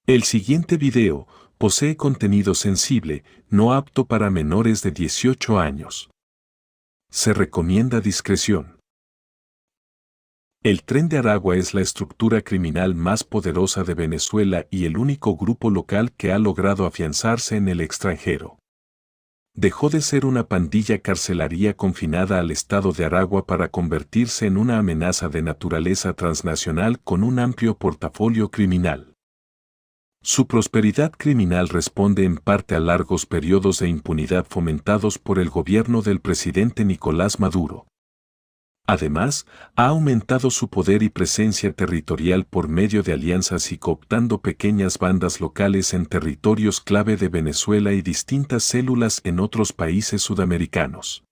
El siguiente video posee contenido sensible, no apto para menores de 18 años. Se recomienda discreción. El Tren de Aragua es la estructura criminal más poderosa de Venezuela y el único grupo local que ha logrado afianzarse en el extranjero. Dejó de ser una pandilla carcelaria confinada al estado de Aragua para convertirse en una amenaza de naturaleza transnacional con un amplio portafolio criminal. Su prosperidad criminal responde en parte a largos periodos de impunidad fomentados por el gobierno del presidente Nicolás Maduro. Además, ha aumentado su poder y presencia territorial por medio de alianzas y cooptando pequeñas bandas locales en territorios clave de Venezuela y distintas células en otros países sudamericanos.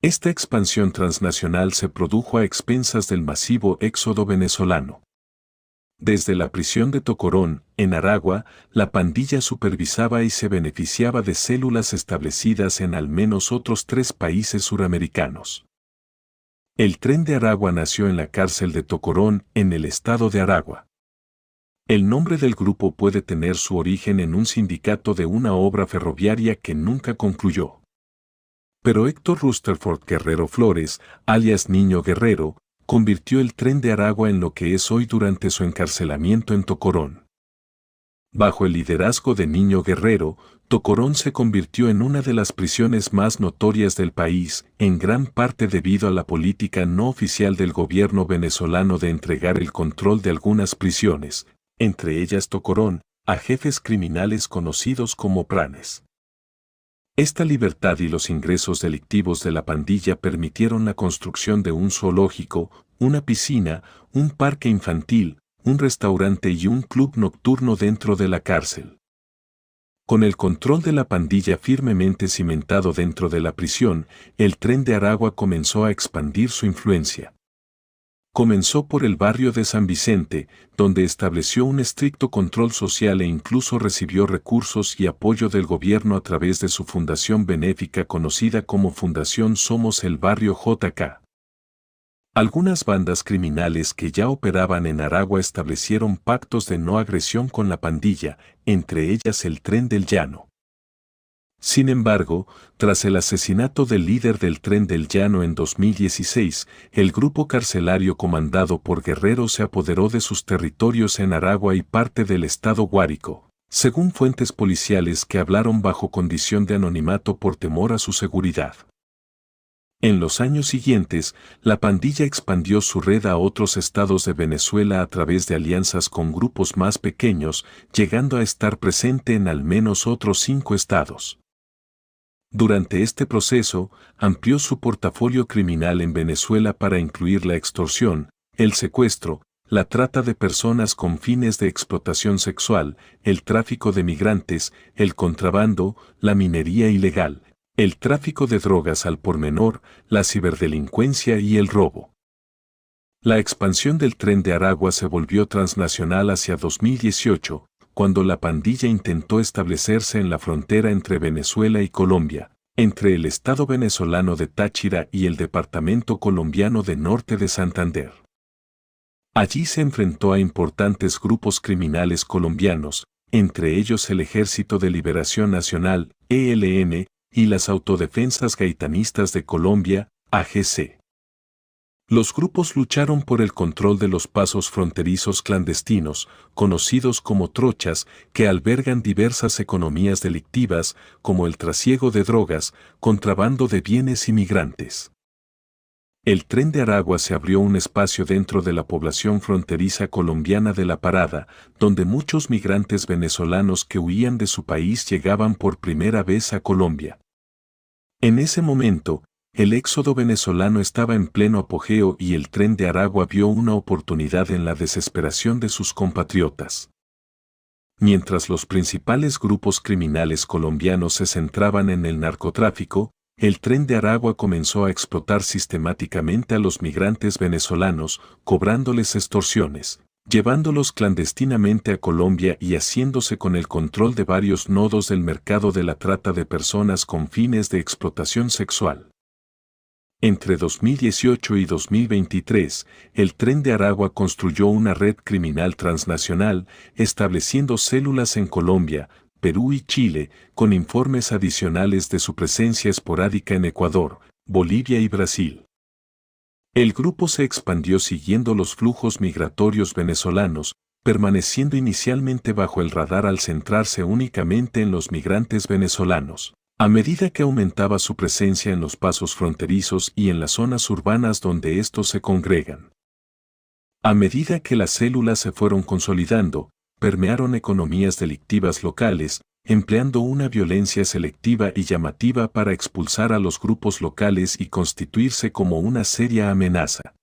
Esta expansión transnacional se produjo a expensas del masivo éxodo venezolano. Desde la prisión de Tocorón, en Aragua, la pandilla supervisaba y se beneficiaba de células establecidas en al menos otros 3 países suramericanos. El Tren de Aragua nació en la cárcel de Tocorón, en el estado de Aragua. El nombre del grupo puede tener su origen en un sindicato de una obra ferroviaria que nunca concluyó. Pero Héctor Rutherford Guerrero Flores, alias Niño Guerrero, convirtió el Tren de Aragua en lo que es hoy durante su encarcelamiento en Tocorón. Bajo el liderazgo de Niño Guerrero, Tocorón se convirtió en una de las prisiones más notorias del país, en gran parte debido a la política no oficial del gobierno venezolano de entregar el control de algunas prisiones, entre ellas Tocorón, a jefes criminales conocidos como pranes. Esta libertad y los ingresos delictivos de la pandilla permitieron la construcción de un zoológico, una piscina, un parque infantil, un restaurante y un club nocturno dentro de la cárcel. Con el control de la pandilla firmemente cimentado dentro de la prisión, el Tren de Aragua comenzó a expandir su influencia. Comenzó por el barrio de San Vicente, donde estableció un estricto control social e incluso recibió recursos y apoyo del gobierno a través de su fundación benéfica conocida como Fundación Somos el Barrio JK. Algunas bandas criminales que ya operaban en Aragua establecieron pactos de no agresión con la pandilla, entre ellas el Tren del Llano. Sin embargo, tras el asesinato del líder del Tren del Llano en 2016, el grupo carcelario comandado por Guerrero se apoderó de sus territorios en Aragua y parte del estado Guárico, según fuentes policiales que hablaron bajo condición de anonimato por temor a su seguridad. En los años siguientes, la pandilla expandió su red a otros estados de Venezuela a través de alianzas con grupos más pequeños, llegando a estar presente en al menos otros 5 estados. Durante este proceso, amplió su portafolio criminal en Venezuela para incluir la extorsión, el secuestro, la trata de personas con fines de explotación sexual, el tráfico de migrantes, el contrabando, la minería ilegal, el tráfico de drogas al por menor, la ciberdelincuencia y el robo. La expansión del Tren de Aragua se volvió transnacional hacia 2018, cuando la pandilla intentó establecerse en la frontera entre Venezuela y Colombia, entre el estado venezolano de Táchira y el departamento colombiano de Norte de Santander. Allí se enfrentó a importantes grupos criminales colombianos, entre ellos el Ejército de Liberación Nacional, ELN, y las Autodefensas Gaitanistas de Colombia, AGC. Los grupos lucharon por el control de los pasos fronterizos clandestinos, conocidos como trochas, que albergan diversas economías delictivas, como el trasiego de drogas, contrabando de bienes y migrantes. El Tren de Aragua se abrió un espacio dentro de la población fronteriza colombiana de La Parada, donde muchos migrantes venezolanos que huían de su país llegaban por primera vez a Colombia. En ese momento, el éxodo venezolano estaba en pleno apogeo y el Tren de Aragua vio una oportunidad en la desesperación de sus compatriotas. Mientras los principales grupos criminales colombianos se centraban en el narcotráfico, el Tren de Aragua comenzó a explotar sistemáticamente a los migrantes venezolanos, cobrándoles extorsiones, llevándolos clandestinamente a Colombia y haciéndose con el control de varios nodos del mercado de la trata de personas con fines de explotación sexual. Entre 2018 y 2023, el Tren de Aragua construyó una red criminal transnacional, estableciendo células en Colombia, Perú y Chile, con informes adicionales de su presencia esporádica en Ecuador, Bolivia y Brasil. El grupo se expandió siguiendo los flujos migratorios venezolanos, permaneciendo inicialmente bajo el radar al centrarse únicamente en los migrantes venezolanos. A medida que aumentaba su presencia en los pasos fronterizos y en las zonas urbanas donde estos se congregan. A medida que las células se fueron consolidando, permearon economías delictivas locales, empleando una violencia selectiva y llamativa para expulsar a los grupos locales y constituirse como una seria amenaza.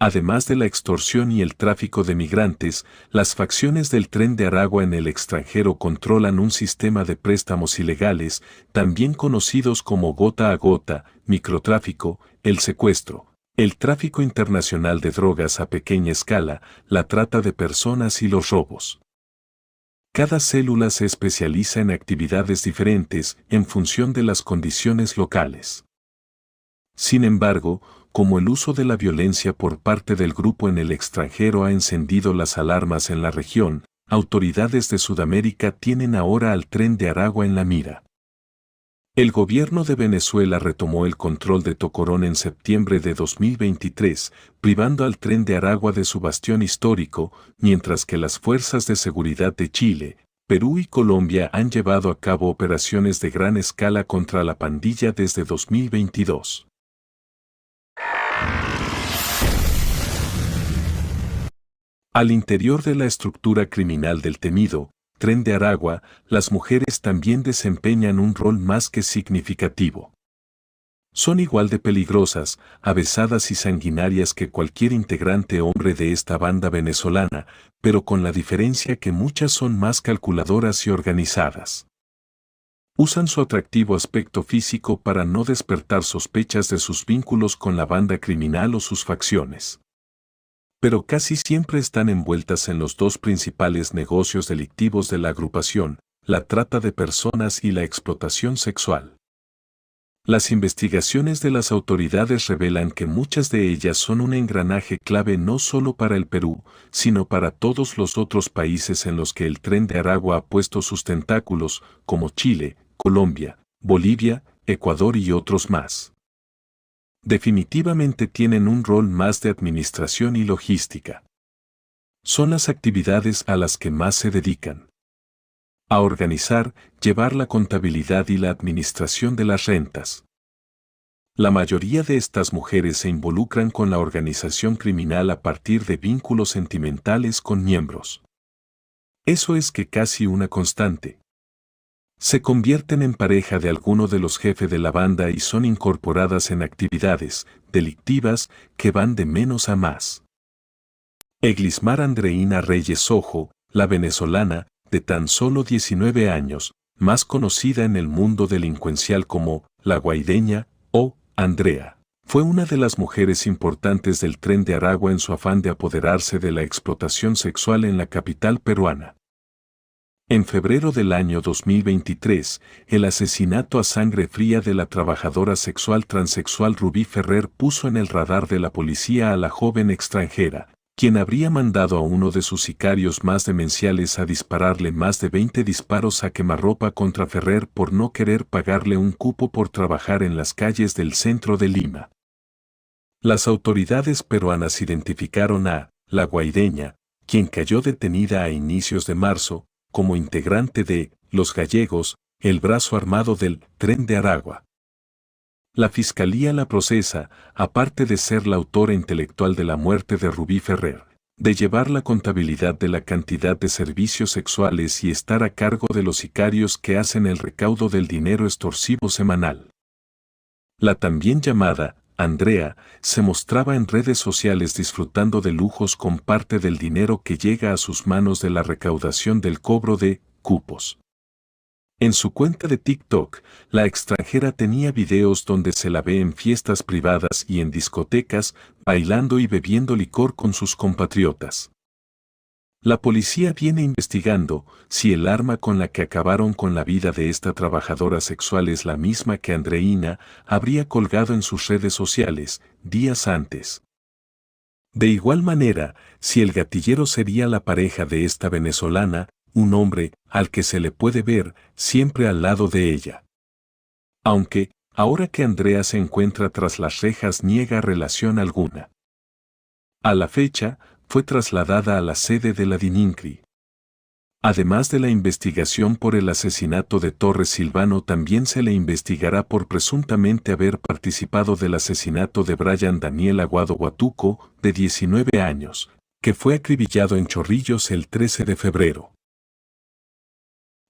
Además de la extorsión y el tráfico de migrantes, las facciones del Tren de Aragua en el extranjero controlan un sistema de préstamos ilegales, también conocidos como gota a gota, microtráfico, el secuestro, el tráfico internacional de drogas a pequeña escala, la trata de personas y los robos. Cada célula se especializa en actividades diferentes en función de las condiciones locales. Sin embargo, como el uso de la violencia por parte del grupo en el extranjero ha encendido las alarmas en la región, autoridades de Sudamérica tienen ahora al Tren de Aragua en la mira. El gobierno de Venezuela retomó el control de Tocorón en septiembre de 2023, privando al Tren de Aragua de su bastión histórico, mientras que las fuerzas de seguridad de Chile, Perú y Colombia han llevado a cabo operaciones de gran escala contra la pandilla desde 2022. Al interior de la estructura criminal del temido Tren de Aragua, las mujeres también desempeñan un rol más que significativo. Son igual de peligrosas, avesadas y sanguinarias que cualquier integrante hombre de esta banda venezolana, pero con la diferencia que muchas son más calculadoras y organizadas. Usan su atractivo aspecto físico para no despertar sospechas de sus vínculos con la banda criminal o sus facciones. Pero casi siempre están envueltas en los dos principales negocios delictivos de la agrupación, la trata de personas y la explotación sexual. Las investigaciones de las autoridades revelan que muchas de ellas son un engranaje clave no solo para el Perú, sino para todos los otros países en los que el Tren de Aragua ha puesto sus tentáculos, como Chile, Colombia, Bolivia, Ecuador y otros más. Definitivamente tienen un rol más de administración y logística. Son las actividades a las que más se dedican. A organizar, llevar la contabilidad y la administración de las rentas. La mayoría de estas mujeres se involucran con la organización criminal a partir de vínculos sentimentales con miembros. Eso es que casi una constante. Se convierten en pareja de alguno de los jefes de la banda y son incorporadas en actividades delictivas que van de menos a más. Eglismar Andreina Reyes Ojo, la venezolana, de tan solo 19 años, más conocida en el mundo delincuencial como La Guaideña o Andrea, fue una de las mujeres importantes del Tren de Aragua en su afán de apoderarse de la explotación sexual en la capital peruana. En febrero del año 2023, el asesinato a sangre fría de la trabajadora sexual transexual Rubí Ferrer puso en el radar de la policía a la joven extranjera, quien habría mandado a uno de sus sicarios más demenciales a dispararle más de 20 disparos a quemarropa contra Ferrer por no querer pagarle un cupo por trabajar en las calles del centro de Lima. Las autoridades peruanas identificaron a La Guaideña, quien cayó detenida a inicios de marzo, como integrante de Los Gallegos, el brazo armado del Tren de Aragua. La fiscalía la procesa, aparte de ser la autora intelectual de la muerte de Rubí Ferrer, de llevar la contabilidad de la cantidad de servicios sexuales y estar a cargo de los sicarios que hacen el recaudo del dinero extorsivo semanal. La también llamada Andrea se mostraba en redes sociales disfrutando de lujos con parte del dinero que llega a sus manos de la recaudación del cobro de cupos. En su cuenta de TikTok, la extranjera tenía videos donde se la ve en fiestas privadas y en discotecas, bailando y bebiendo licor con sus compatriotas. La policía viene investigando si el arma con la que acabaron con la vida de esta trabajadora sexual es la misma que Andreina habría colgado en sus redes sociales días antes. De igual manera, si el gatillero sería la pareja de esta venezolana, un hombre al que se le puede ver siempre al lado de ella. Aunque, ahora que Andrea se encuentra tras las rejas, niega relación alguna. A la fecha, fue trasladada a la sede de la DININCRI. Además de la investigación por el asesinato de Torres Silvano, también se le investigará por presuntamente haber participado del asesinato de Brian Daniel Aguado Huatuco, de 19 años, que fue acribillado en Chorrillos el 13 de febrero.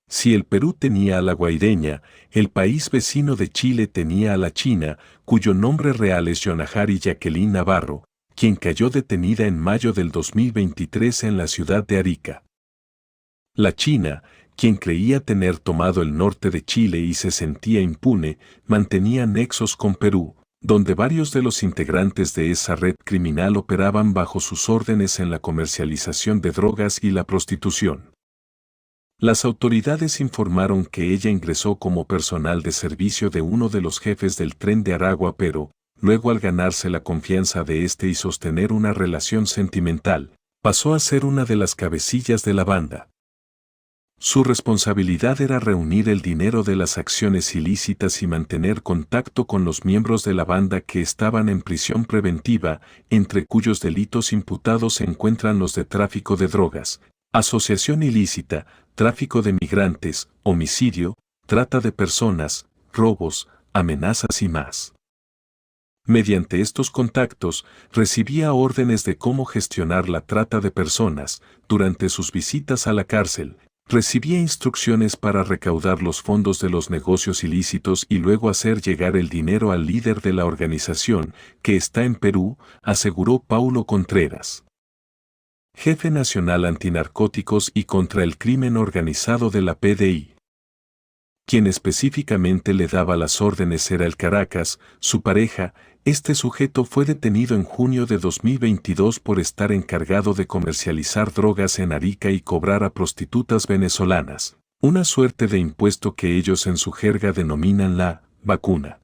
Si el Perú tenía a la guaireña, el país vecino de Chile tenía a la china, cuyo nombre real es Yonahari Jacqueline Navarro, quien cayó detenida en mayo del 2023 en la ciudad de Arica. La china, quien creía tener tomado el norte de Chile y se sentía impune, mantenía nexos con Perú, donde varios de los integrantes de esa red criminal operaban bajo sus órdenes en la comercialización de drogas y la prostitución. Las autoridades informaron que ella ingresó como personal de servicio de uno de los jefes del Tren de Aragua, pero, luego al ganarse la confianza de este y sostener una relación sentimental, pasó a ser una de las cabecillas de la banda. Su responsabilidad era reunir el dinero de las acciones ilícitas y mantener contacto con los miembros de la banda que estaban en prisión preventiva, entre cuyos delitos imputados se encuentran los de tráfico de drogas, asociación ilícita, tráfico de migrantes, homicidio, trata de personas, robos, amenazas y más. Mediante estos contactos, recibía órdenes de cómo gestionar la trata de personas. Durante sus visitas a la cárcel, recibía instrucciones para recaudar los fondos de los negocios ilícitos y luego hacer llegar el dinero al líder de la organización, que está en Perú, aseguró Paulo Contreras, jefe nacional antinarcóticos y contra el crimen organizado de la PDI. Quien específicamente le daba las órdenes era el Caracas, su pareja. Este sujeto fue detenido en junio de 2022 por estar encargado de comercializar drogas en Arica y cobrar a prostitutas venezolanas, una suerte de impuesto que ellos en su jerga denominan la vacuna.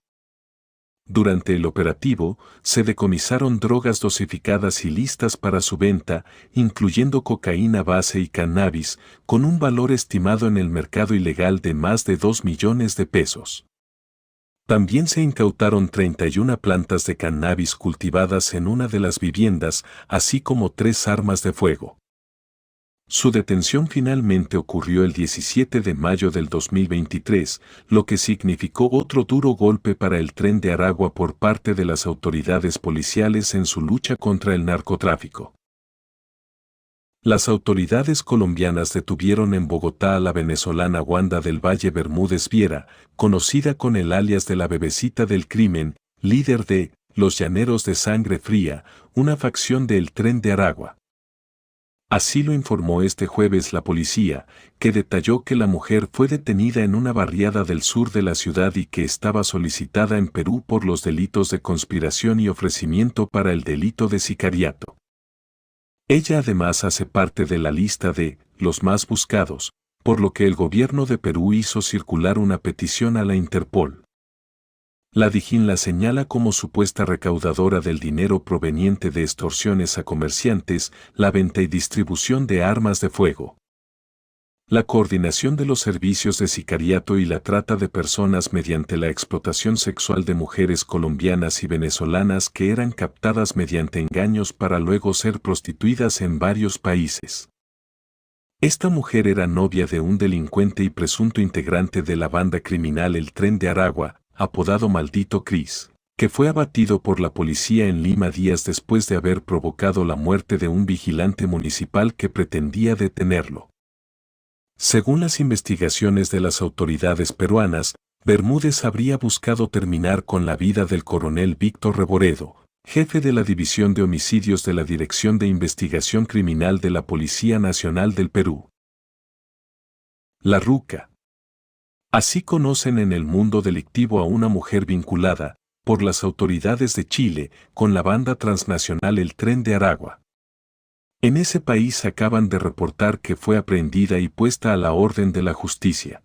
Durante el operativo, se decomisaron drogas dosificadas y listas para su venta, incluyendo cocaína base y cannabis, con un valor estimado en el mercado ilegal de más de 2 millones de pesos. También se incautaron 31 plantas de cannabis cultivadas en una de las viviendas, así como 3 armas de fuego. Su detención finalmente ocurrió el 17 de mayo del 2023, lo que significó otro duro golpe para el Tren de Aragua por parte de las autoridades policiales en su lucha contra el narcotráfico. Las autoridades colombianas detuvieron en Bogotá a la venezolana Wanda del Valle Bermúdez Viera, conocida con el alias de la Bebecita del Crimen, líder de Los Llaneros de Sangre Fría, una facción del Tren de Aragua. Así lo informó este jueves la policía, que detalló que la mujer fue detenida en una barriada del sur de la ciudad y que estaba solicitada en Perú por los delitos de conspiración y ofrecimiento para el delito de sicariato. Ella además hace parte de la lista de los más buscados, por lo que el gobierno de Perú hizo circular una petición a la Interpol. La DIJÍN la señala como supuesta recaudadora del dinero proveniente de extorsiones a comerciantes, la venta y distribución de armas de fuego, la coordinación de los servicios de sicariato y la trata de personas mediante la explotación sexual de mujeres colombianas y venezolanas que eran captadas mediante engaños para luego ser prostituidas en varios países. Esta mujer era novia de un delincuente y presunto integrante de la banda criminal El Tren de Aragua, apodado Maldito Cris, que fue abatido por la policía en Lima días después de haber provocado la muerte de un vigilante municipal que pretendía detenerlo. Según las investigaciones de las autoridades peruanas, Bermúdez habría buscado terminar con la vida del coronel Víctor Reboredo, jefe de la División de Homicidios de la Dirección de Investigación Criminal de la Policía Nacional del Perú. La Ruca. Así conocen en el mundo delictivo a una mujer vinculada, por las autoridades de Chile, con la banda transnacional El Tren de Aragua. En ese país acaban de reportar que fue aprehendida y puesta a la orden de la justicia.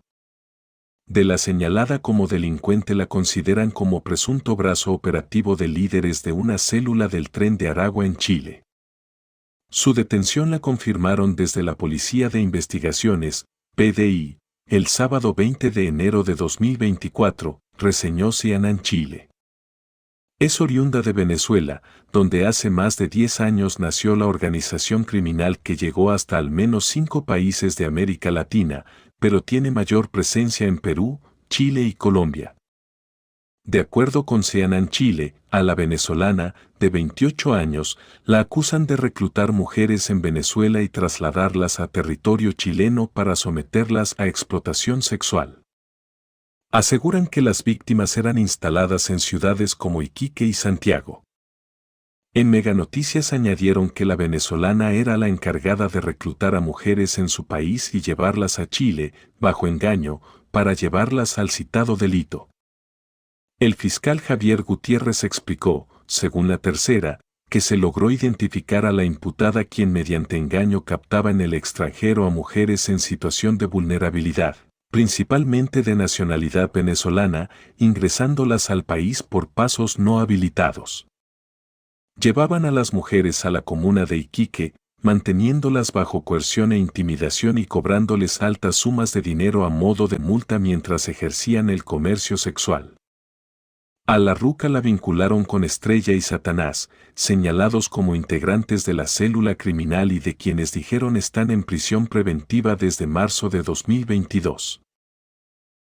De la señalada como delincuente la consideran como presunto brazo operativo de líderes de una célula del Tren de Aragua en Chile. Su detención la confirmaron desde la Policía de Investigaciones, PDI, el sábado 20 de enero de 2024, reseñó CNN Chile. Es oriunda de Venezuela, donde hace más de 10 años nació la organización criminal que llegó hasta al menos 5 países de América Latina, pero tiene mayor presencia en Perú, Chile y Colombia. De acuerdo con CNN Chile, a la venezolana, de 28 años, la acusan de reclutar mujeres en Venezuela y trasladarlas a territorio chileno para someterlas a explotación sexual. Aseguran que las víctimas eran instaladas en ciudades como Iquique y Santiago. En Mega Noticias añadieron que la venezolana era la encargada de reclutar a mujeres en su país y llevarlas a Chile, bajo engaño, para llevarlas al citado delito. El fiscal Javier Gutiérrez explicó, según La Tercera, que se logró identificar a la imputada quien mediante engaño captaba en el extranjero a mujeres en situación de vulnerabilidad, principalmente de nacionalidad venezolana, ingresándolas al país por pasos no habilitados. Llevaban a las mujeres a la comuna de Iquique, manteniéndolas bajo coerción e intimidación y cobrándoles altas sumas de dinero a modo de multa mientras ejercían el comercio sexual. A la ruca la vincularon con Estrella y Satanás, señalados como integrantes de la célula criminal y de quienes dijeron están en prisión preventiva desde marzo de 2022.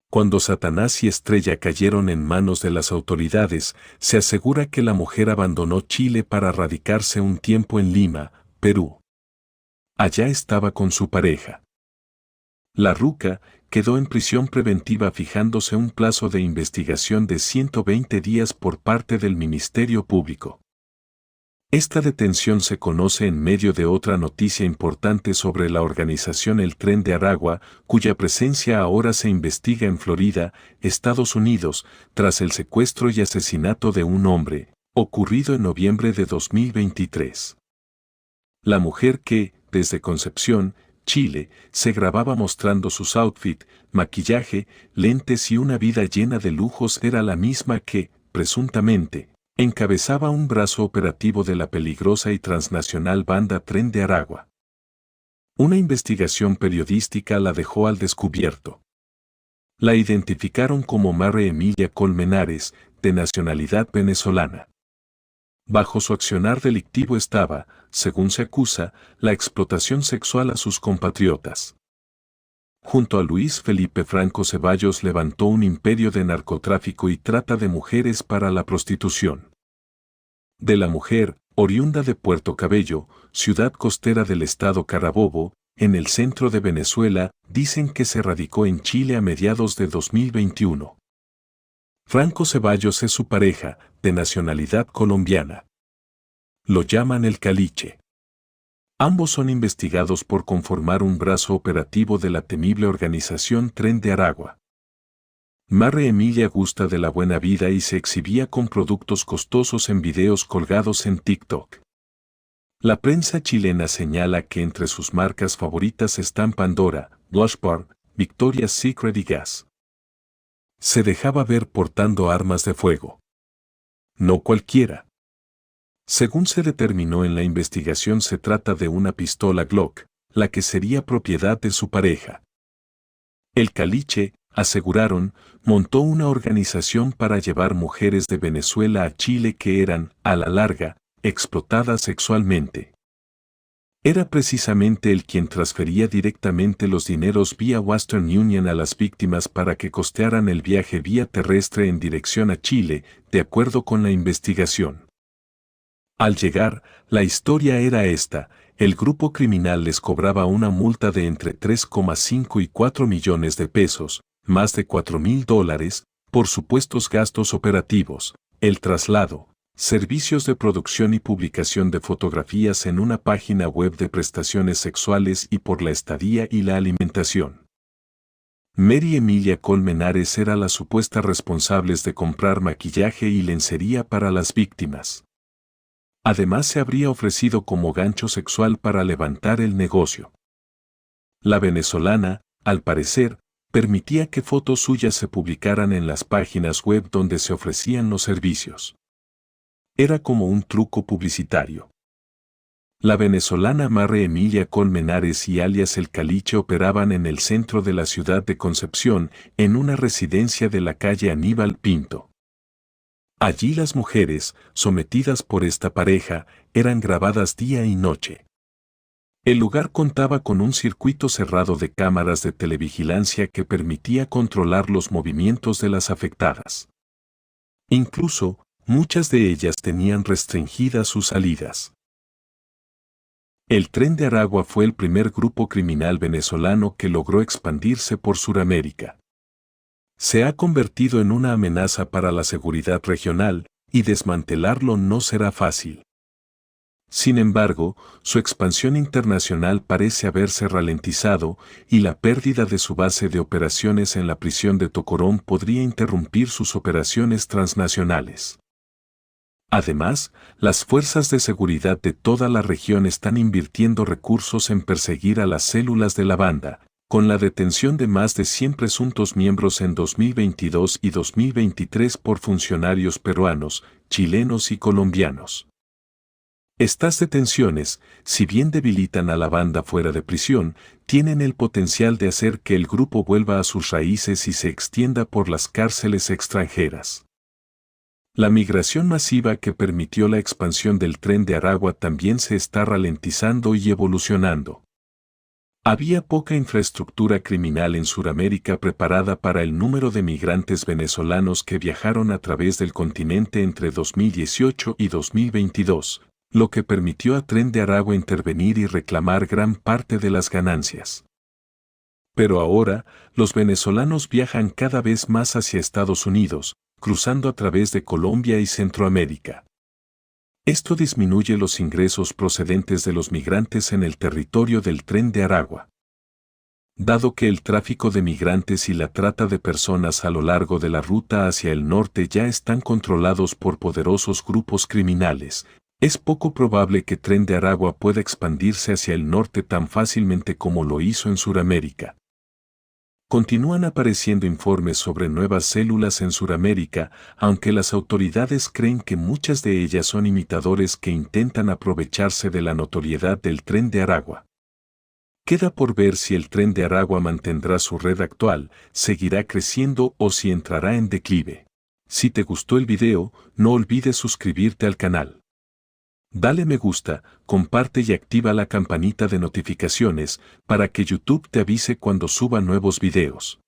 Cuando Satanás y Estrella cayeron en manos de las autoridades, se asegura que la mujer abandonó Chile para radicarse un tiempo en Lima, Perú. Allá estaba con su pareja. La ruca quedó en prisión preventiva fijándose un plazo de investigación de 120 días por parte del Ministerio Público. Esta detención se conoce en medio de otra noticia importante sobre la organización El Tren de Aragua, cuya presencia ahora se investiga en Florida, Estados Unidos, tras el secuestro y asesinato de un hombre, ocurrido en noviembre de 2023. La mujer que, desde Concepción, Chile, se grababa mostrando sus outfits, maquillaje, lentes y una vida llena de lujos era la misma que, presuntamente, encabezaba un brazo operativo de la peligrosa y transnacional banda Tren de Aragua. Una investigación periodística la dejó al descubierto. La identificaron como Mary Emilia Colmenares, de nacionalidad venezolana. Bajo su accionar delictivo estaba, según se acusa, la explotación sexual a sus compatriotas. Junto a Luis Felipe Franco Ceballos levantó un imperio de narcotráfico y trata de mujeres para la prostitución. De la mujer, oriunda de Puerto Cabello, ciudad costera del estado Carabobo, en el centro de Venezuela, dicen que se radicó en Chile a mediados de 2021. Franco Ceballos es su pareja, de nacionalidad colombiana. Lo llaman el Caliche. Ambos son investigados por conformar un brazo operativo de la temible organización Tren de Aragua. Mary Emilia gusta de la buena vida y se exhibía con productos costosos en videos colgados en TikTok. La prensa chilena señala que entre sus marcas favoritas están Pandora, Blush-Bar, Victoria's Secret y Gas. Se dejaba ver portando armas de fuego. No cualquiera. Según se determinó en la investigación, se trata de una pistola Glock, la que sería propiedad de su pareja. El Caliche, aseguraron, montó una organización para llevar mujeres de Venezuela a Chile que eran, a la larga, explotadas sexualmente. Era precisamente él quien transfería directamente los dineros vía Western Union a las víctimas para que costearan el viaje vía terrestre en dirección a Chile, de acuerdo con la investigación. Al llegar, la historia era esta: el grupo criminal les cobraba una multa de entre 3,5 y 4 millones de pesos, más de $4,000, por supuestos gastos operativos, el traslado, servicios de producción y publicación de fotografías en una página web de prestaciones sexuales y por la estadía y la alimentación. Mary Emilia Colmenares era la supuesta responsable de comprar maquillaje y lencería para las víctimas. Además se habría ofrecido como gancho sexual para levantar el negocio. La venezolana, al parecer, permitía que fotos suyas se publicaran en las páginas web donde se ofrecían los servicios. Era como un truco publicitario. La venezolana Mary Emilia Colmenares y alias El Caliche operaban en el centro de la ciudad de Concepción, en una residencia de la calle Aníbal Pinto. Allí las mujeres, sometidas por esta pareja, eran grabadas día y noche. El lugar contaba con un circuito cerrado de cámaras de televigilancia que permitía controlar los movimientos de las afectadas. Incluso, muchas de ellas tenían restringidas sus salidas. El Tren de Aragua fue el primer grupo criminal venezolano que logró expandirse por Sudamérica. Se ha convertido en una amenaza para la seguridad regional, y desmantelarlo no será fácil. Sin embargo, su expansión internacional parece haberse ralentizado, y la pérdida de su base de operaciones en la prisión de Tocorón podría interrumpir sus operaciones transnacionales. Además, las fuerzas de seguridad de toda la región están invirtiendo recursos en perseguir a las células de la banda, con la detención de más de 100 presuntos miembros en 2022 y 2023 por funcionarios peruanos, chilenos y colombianos. Estas detenciones, si bien debilitan a la banda fuera de prisión, tienen el potencial de hacer que el grupo vuelva a sus raíces y se extienda por las cárceles extranjeras. La migración masiva que permitió la expansión del Tren de Aragua también se está ralentizando y evolucionando. Había poca infraestructura criminal en Sudamérica preparada para el número de migrantes venezolanos que viajaron a través del continente entre 2018 y 2022, lo que permitió a Tren de Aragua intervenir y reclamar gran parte de las ganancias. Pero ahora, los venezolanos viajan cada vez más hacia Estados Unidos, cruzando a través de Colombia y Centroamérica. Esto disminuye los ingresos procedentes de los migrantes en el territorio del Tren de Aragua. Dado que el tráfico de migrantes y la trata de personas a lo largo de la ruta hacia el norte ya están controlados por poderosos grupos criminales, es poco probable que Tren de Aragua pueda expandirse hacia el norte tan fácilmente como lo hizo en Sudamérica. Continúan apareciendo informes sobre nuevas células en Sudamérica, aunque las autoridades creen que muchas de ellas son imitadores que intentan aprovecharse de la notoriedad del Tren de Aragua. Queda por ver si el Tren de Aragua mantendrá su red actual, seguirá creciendo o si entrará en declive. Si te gustó el video, no olvides suscribirte al canal. Dale me gusta, comparte y activa la campanita de notificaciones para que YouTube te avise cuando suba nuevos videos.